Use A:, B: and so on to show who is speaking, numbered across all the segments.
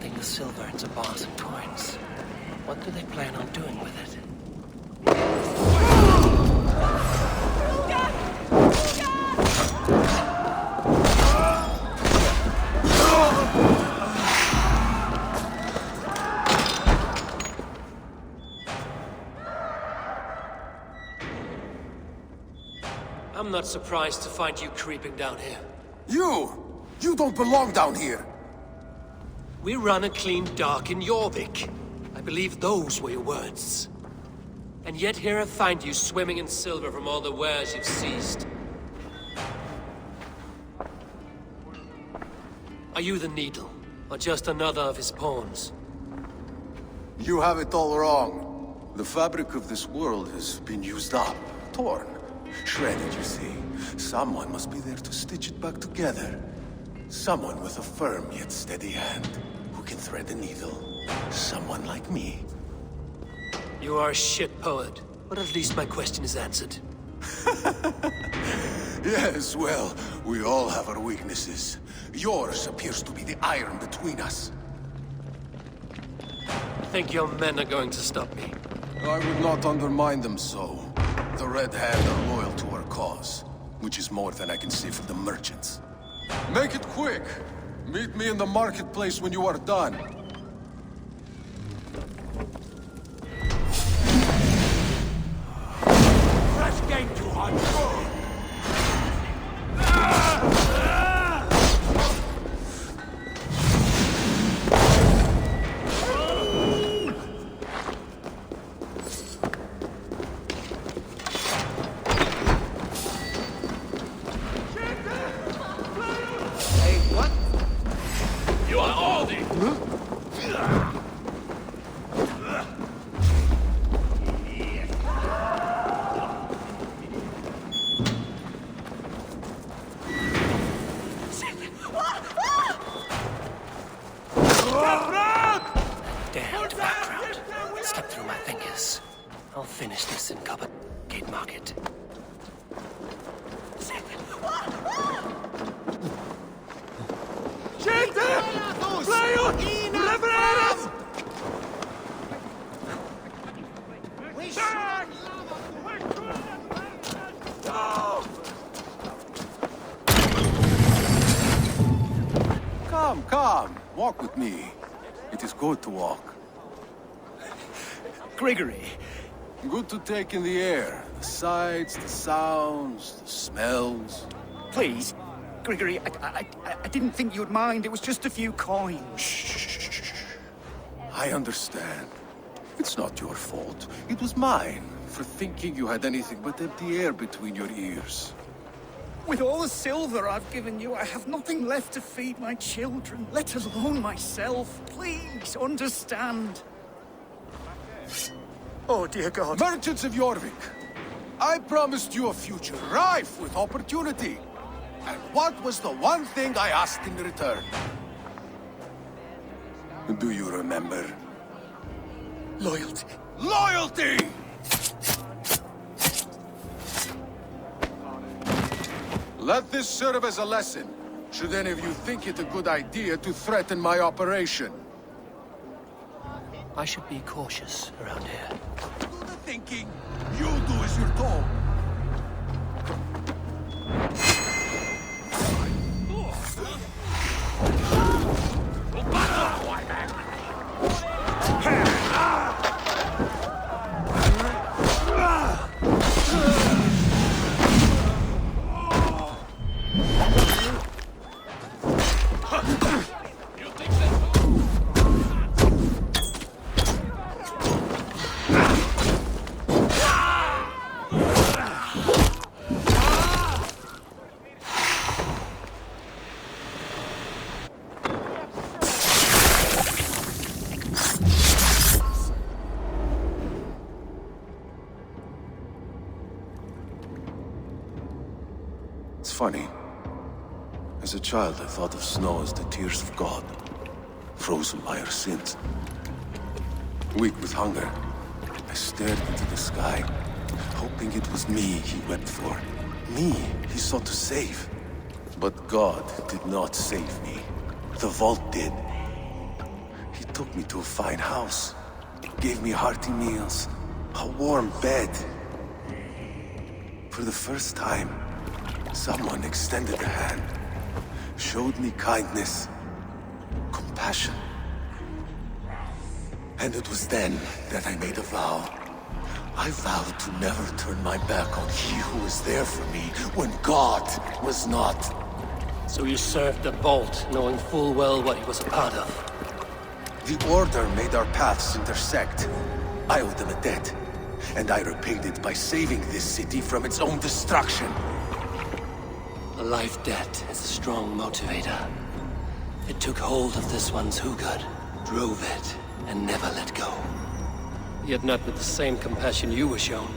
A: smelting the silver into bars and coins. What do they plan on doing with it?
B: I'm not surprised to find you creeping down here.
C: You don't belong down here!
B: We run a clean dock in Jorvik. I believe those were your words. And yet here I find you swimming in silver from all the wares you've seized. Are you the Needle, or just another of his pawns?
C: You have it all wrong. The fabric of this world has been used up, torn, shredded, you see. Someone must be there to stitch it back together. Someone with a firm yet steady hand, who can thread the needle. Someone like me.
B: You are a shit poet, but at least my question is answered.
C: Yes, well, we all have our weaknesses. Yours appears to be the iron between us.
B: Think your men are going to stop me?
C: I would not undermine them so. The Red Hand are loyal to our cause, which is more than I can say for the merchants. Make it quick! Meet me in the marketplace when you are done.
D: Fresh game to hunt!
A: Damned background. Slipped through my fingers. I'll finish this in Cupboard Gate Market.
C: Come, walk with me. It is good to walk.
D: Gregory.
C: Good to take in the air. The sights, the sounds, the smells.
D: Please. Gregory, I didn't think you'd mind. It was just a few coins.
C: Shh. I understand. It's not your fault. It was mine, for thinking you had anything but empty air between your ears.
D: With all the silver I've given you, I have nothing left to feed my children, let alone myself. Please, understand. Oh, dear God.
C: Merchants of Jorvik, I promised you a future rife with opportunity. And what was the one thing I asked in return? Do you remember?
D: Loyalty.
C: Loyalty! Let this serve as a lesson, should any of you think it a good idea to threaten my operation.
A: I should be cautious around here.
C: Do the thinking. You do as you're told. It's funny. As a child, I thought of snow as the tears of God, frozen by our sins. Weak with hunger, I stared into the sky, hoping it was me he wept for. Me he sought to save. But God did not save me. The vault did. took me to a fine house, gave me hearty meals, a warm bed. For the first time, someone extended a hand, showed me kindness, compassion. And it was then that I made a vow. I vowed to never turn my back on he who was there for me when God was not.
A: So you served the Bolt, knowing full well what he was a part of.
C: The Order made our paths intersect. I owed them a debt, and I repaid it by saving this city from its own destruction.
A: A life debt is a strong motivator. It took hold of this one's Hugad, drove it, and never let go. Yet not with the same compassion you were shown.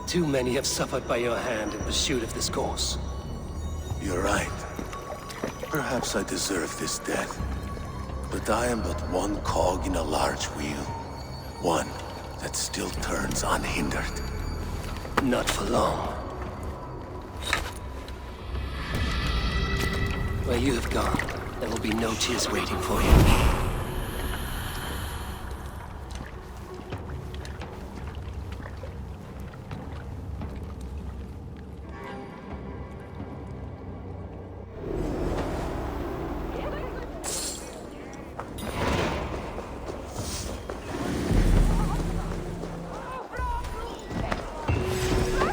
A: Too many have suffered by your hand in pursuit of this course.
C: You're right. Perhaps I deserve this death. But I am but one cog in a large wheel. One that still turns unhindered.
A: Not for long. Where you have gone, there will be no tears waiting for you.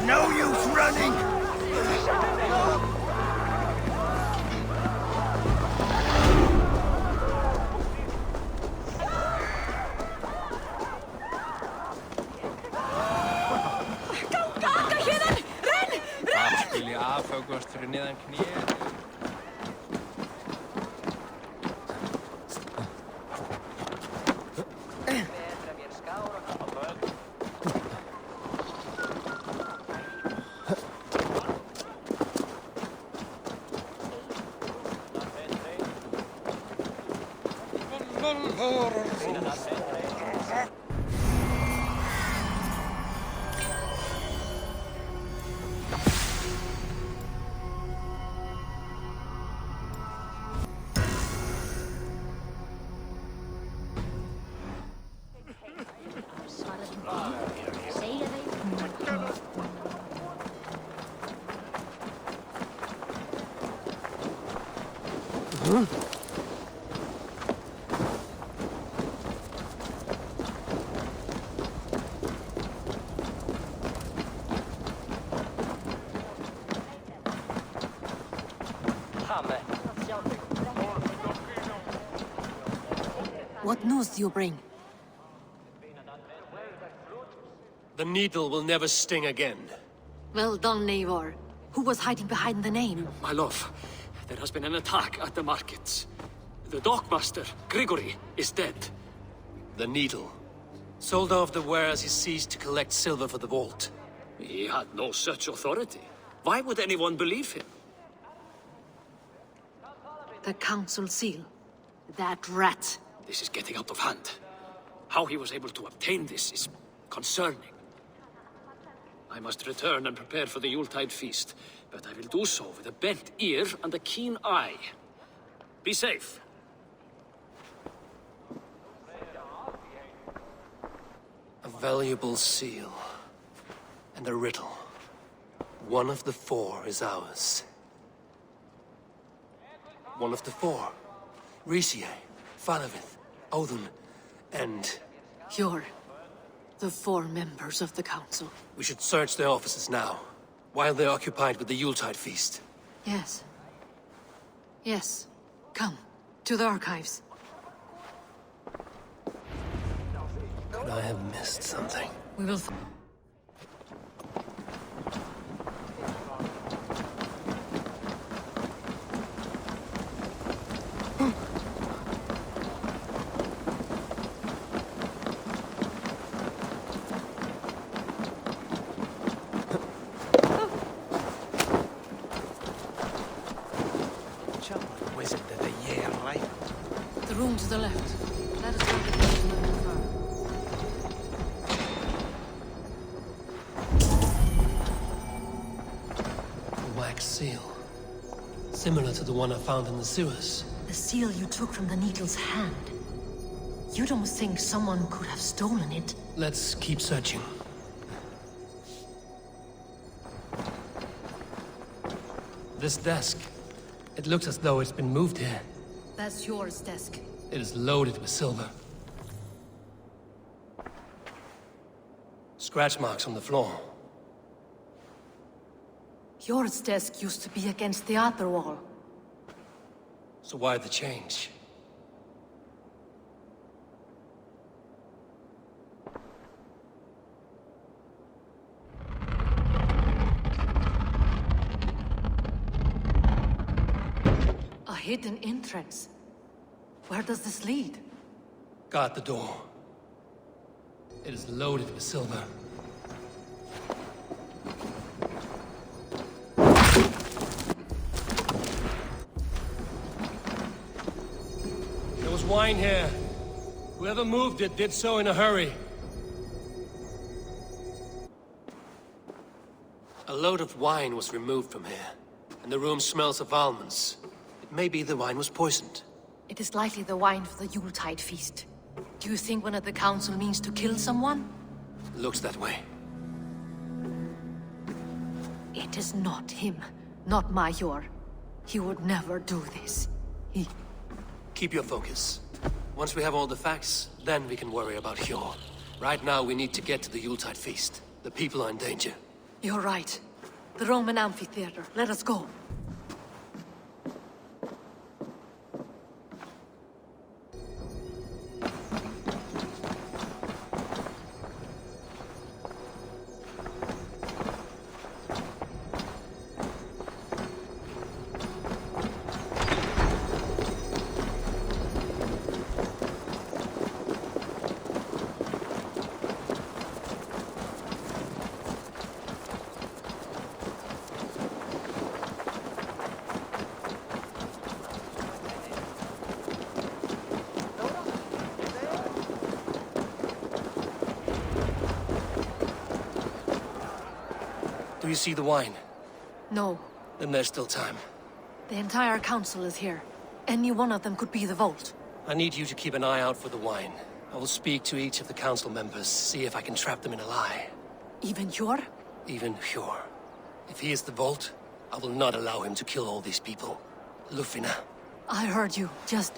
D: No use running!
E: Skilja afhöggvast fyrir neðan knýið.
F: What news do you bring?
B: The needle will never sting again.
F: Well done, Eivor. Who was hiding behind the name?
G: My love, there has been an attack at the markets. The dockmaster, Grigory, is dead.
B: The needle. Sold off the wares he seized to collect silver for the vault.
G: He had no such authority. Why would anyone believe him?
F: The council seal. That rat.
G: This is getting out of hand. How he was able to obtain this is concerning. I must return and prepare for the Yuletide feast, but I will do so with a bent ear and a keen eye. Be safe.
B: A valuable seal. And a riddle. One of the four is ours. One of the four. Riesier, Falavith, Odin, and...
F: You're the four members of the council.
B: We should search their offices now, while they're occupied with the Yuletide feast.
F: Yes. Yes. Come, to the archives.
A: Could I have missed something?
F: We will... The room to the left. Let us look at this and confirm.
A: A wax seal. Similar to the one I found in the sewers.
F: The seal you took from the needle's hand. You don't think someone could have stolen it?
A: Let's keep searching. This desk. It looks as though it's been moved here.
F: That's yours, desk.
A: It is loaded with silver. Scratch marks on the floor.
F: Yours desk used to be against the other wall.
A: So why the change?
F: A hidden entrance. Where does this lead?
A: Guard the door. It is loaded with silver. There was wine here. Whoever moved it did so in a hurry. A load of wine was removed from here, and the room smells of almonds. It may be the wine was poisoned.
F: It is likely the wine for the Yuletide feast. Do you think one of the council means to kill someone?
A: Looks that way.
F: It is not him, not Major. He would never do this. He...
A: Keep your focus. Once we have all the facts, then we can worry about Hjor. Right now, we need to get to the Yuletide feast. The people are in danger.
F: You're right. The Roman amphitheater. Let us go.
A: Do you see the wine?
F: No.
A: Then there's still time.
F: The entire council is here. Any one of them could be the vault.
A: I need you to keep an eye out for the wine. I will speak to each of the council members, see if I can trap them in a lie.
F: Even Hjor?
A: Even Hjor. If he is the vault, I will not allow him to kill all these people. Lufina.
F: I heard you. Just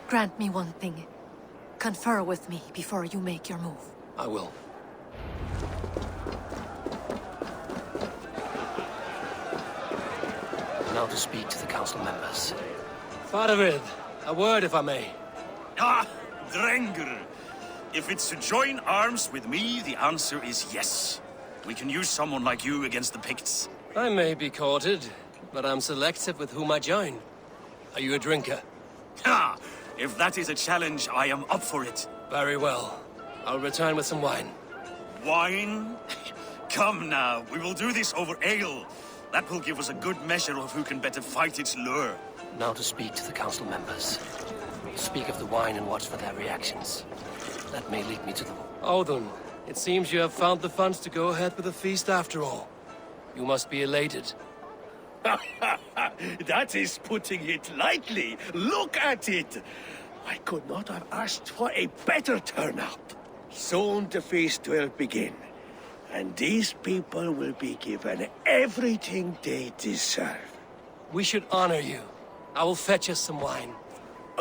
F: grant me one thing. Confer with me before you make your move.
A: I will. Now to speak to the council members. Faravid, a word if I may.
H: Ah, Drengr. If it's to join arms with me, the answer is yes. We can use someone like you against the Picts.
A: I may be courted, but I'm selective with whom I join. Are you a drinker?
H: Ha! If that is a challenge, I am up for it.
A: Very well. I'll return with some wine.
H: Wine? Come now, we will do this over ale. That will give us a good measure of who can better fight its lure.
A: Now to speak to the council members. Speak of the wine and watch for their reactions. That may lead me to the... Odin, it seems you have found the funds to go ahead with the feast after all. You must be elated.
I: That is putting it lightly. Look at it. I could not have asked for a better turnout. Soon the feast will begin. And these people will be given everything they deserve.
A: We should honor you. I will fetch us some wine.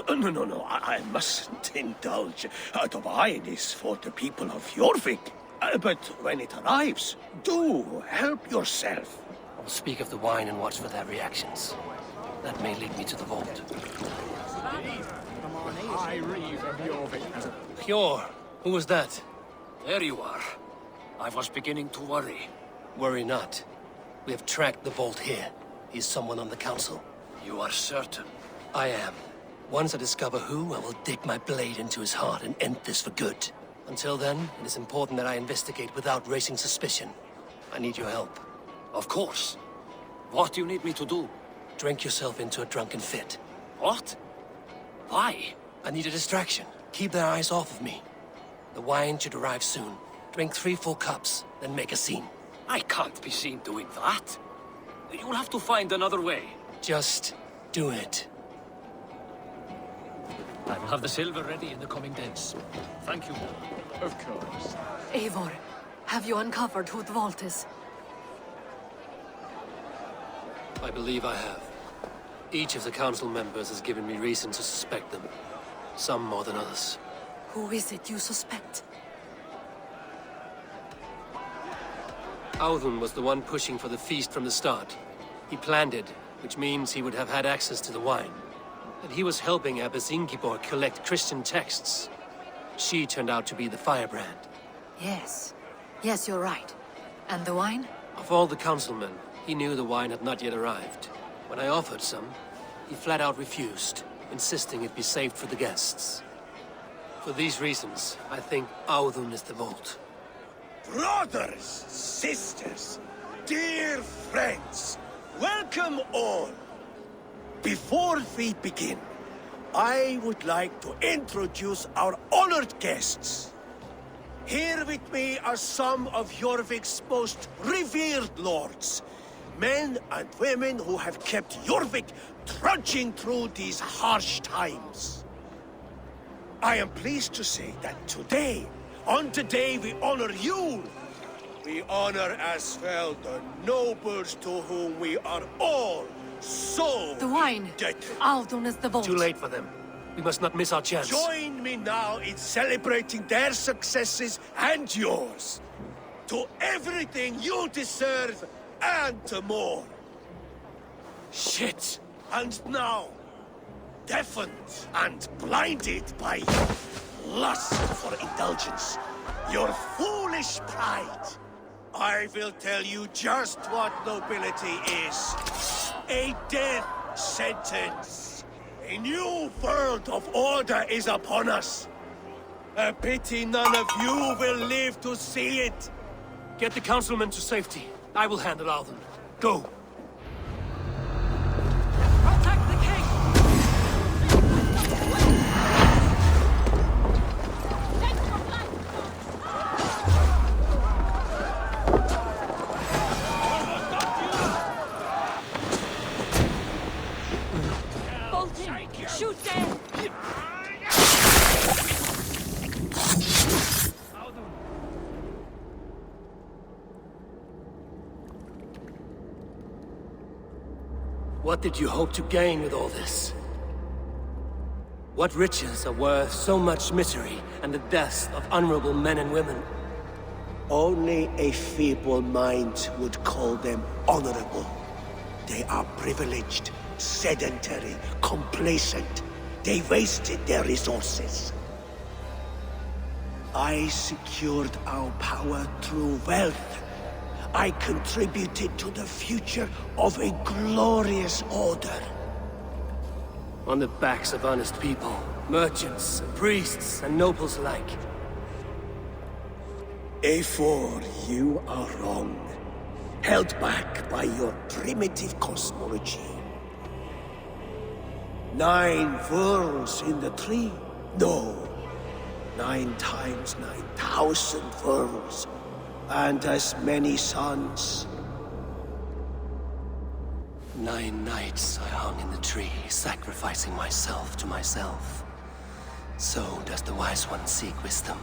I: No, I mustn't indulge. The wine is for the people of Jorvik. But when it arrives, do help yourself.
A: I will speak of the wine and watch for their reactions. That may lead me to the vault. Hjor, who was that?
G: There you are. I was beginning to worry.
A: Worry not. We have tracked the vault here. He's someone on the council.
G: You are certain?
A: I am. Once I discover who, I will dig my blade into his heart and end this for good. Until then, it is important that I investigate without raising suspicion. I need your help.
G: Of course. What do you need me to do?
A: Drink yourself into a drunken fit.
G: What? Why?
A: I need a distraction. Keep their eyes off of me. The wine should arrive soon. Drink 3 full cups, then make a scene.
G: I can't be seen doing that. You'll have to find another way.
A: Just do it.
G: I will have the silver ready in the coming days. Thank you.
E: Of course.
F: Eivor, have you uncovered who the vault is?
B: I believe I have. Each of the council members has given me reason to suspect them. Some more than others.
F: Who is it you suspect?
B: Audun was the one pushing for the feast from the start. He planned it, which means he would have had access to the wine. And he was helping Abbess Ingeborg collect Christian texts. She turned out to be the firebrand.
F: Yes. Yes, you're right. And the wine?
B: Of all the councilmen, he knew the wine had not yet arrived. When I offered some, he flat out refused, insisting it be saved for the guests. For these reasons, I think Audun is the vault.
I: Brothers, sisters, dear friends, welcome all. Before we begin, I would like to introduce our honored guests. Here with me are some of Jorvik's most revered lords, men and women who have kept Jorvik trudging through these harsh times. I am pleased to say that today, on the day we honor you, we honor as well the nobles to whom we are all so
F: The wine!
I: indebted.
F: Audun is the vault.
B: Too late for them. We must not miss our chance.
I: Join me now in celebrating their successes and yours. To everything you deserve and to more.
B: Shit!
I: And now, deafened and blinded by lust for indulgence, your foolish pride, I will tell you just what nobility is. A death sentence. A new world of order is upon us. A pity none of you will live to see it.
B: Get the councilmen to safety. I will handle Audun. Go!
F: Attack the king! Bolt him! Shoot them!
B: What did you hope to gain with all this? What riches are worth so much misery and the deaths of honorable men and women?
I: Only a feeble mind would call them honorable. They are privileged, sedentary, complacent. They wasted their resources. I secured our power through wealth. I contributed to the future of a glorious order.
B: On the backs of honest people, merchants, priests, and nobles alike.
I: Eivor, you are wrong. Held back by your primitive cosmology. 9 worlds in the tree? No. 9 times 9,000 worlds. And as many suns.
B: 9 nights I hung in the tree, sacrificing myself to myself. So does the Wise One seek wisdom.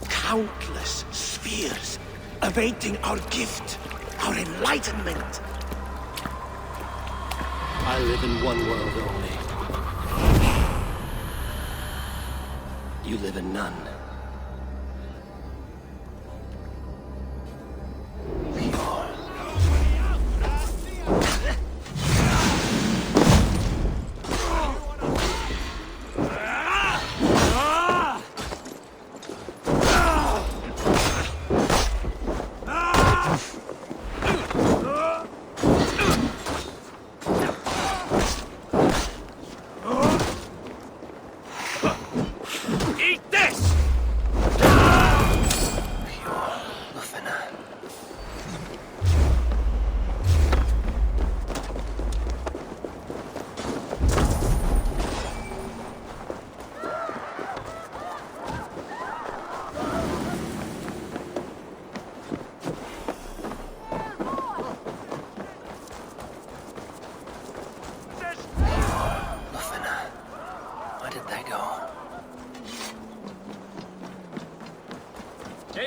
I: Countless spheres awaiting our gift, our enlightenment.
B: I live in one world only. You live in none.
I: Eat this!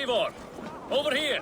G: Eivor! Over here!